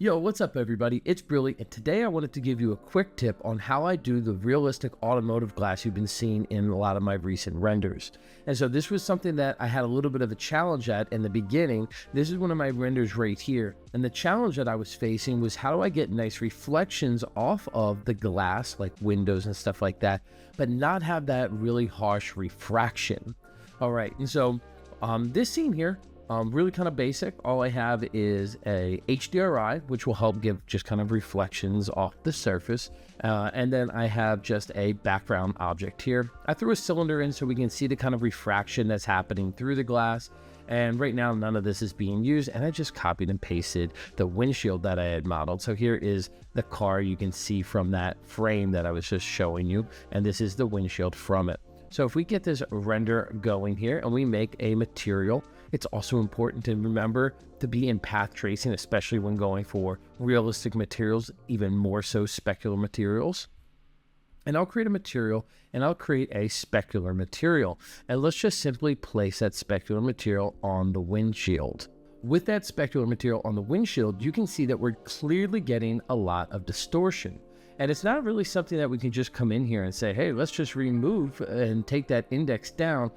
Yo, what's up everybody? It's Brilly, and today I wanted to give you a quick tip on how I do the realistic automotive glass you've been seeing in a lot of my recent renders. And so this was something that I had a little bit of a challenge at in the beginning. This is one of my renders right here. And the challenge that I was facing was, how do I get nice reflections off of the glass, like windows and stuff like that, but not have that really harsh refraction? All right, and so this scene here, really kind of basic. All I have is a HDRI, which will help give just kind of reflections off the surface. And then I have just a background object here. I threw a cylinder in so we can see the kind of refraction that's happening through the glass. And right now, none of this is being used. And I just copied and pasted the windshield that I had modeled. So here is the car you can see from that frame that I was just showing you. And this is the windshield from it. So if we get this render going here and we make a material, it's also important to remember to be in path tracing, especially when going for realistic materials, even more so specular materials. And I'll create a material and I'll create a specular material. And let's just simply place that specular material on the windshield. With that specular material on the windshield, you can see that we're clearly getting a lot of distortion. And it's not really something that we can just come in here and say, hey, let's just remove and take that index down.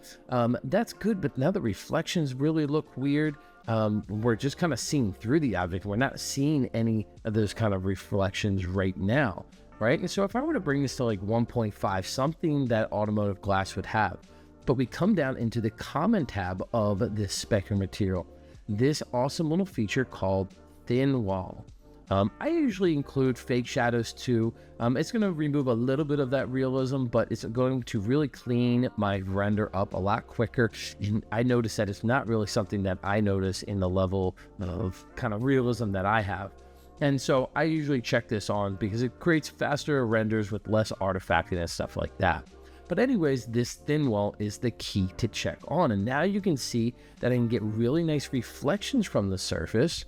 That's good, but now the reflections really look weird. We're just kind of seeing through the object. We're not seeing any of those kind of reflections right now, right? And so if I were to bring this to like 1.5, something that automotive glass would have, but we come down into the common tab of this specular material, this awesome little feature called thin wall. I usually include fake shadows too. It's going to remove a little bit of that realism, but it's going to really clean my render up a lot quicker. And I notice that it's not really something that I notice in the level of kind of realism that I have. And so I usually check this on because it creates faster renders with less artifacting and stuff like that. But anyways, this thin wall is the key to check on. And now you can see that I can get really nice reflections from the surface,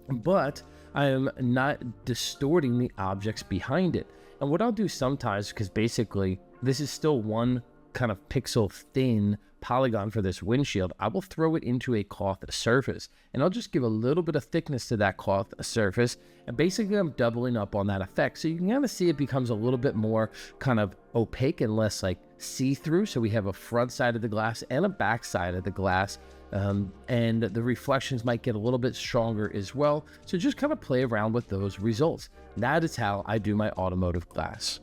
but I am not distorting the objects behind it. And what I'll do sometimes, because basically this is still one kind of pixel thin polygon for this windshield, I will throw it into a cloth surface and I'll just give a little bit of thickness to that cloth surface. And basically I'm doubling up on that effect. So you can kind of see it becomes a little bit more kind of opaque and less like see-through. So we have a front side of the glass and a back side of the glass. And the reflections might get a little bit stronger as well. So just kind of play around with those results. That is how I do my automotive glass.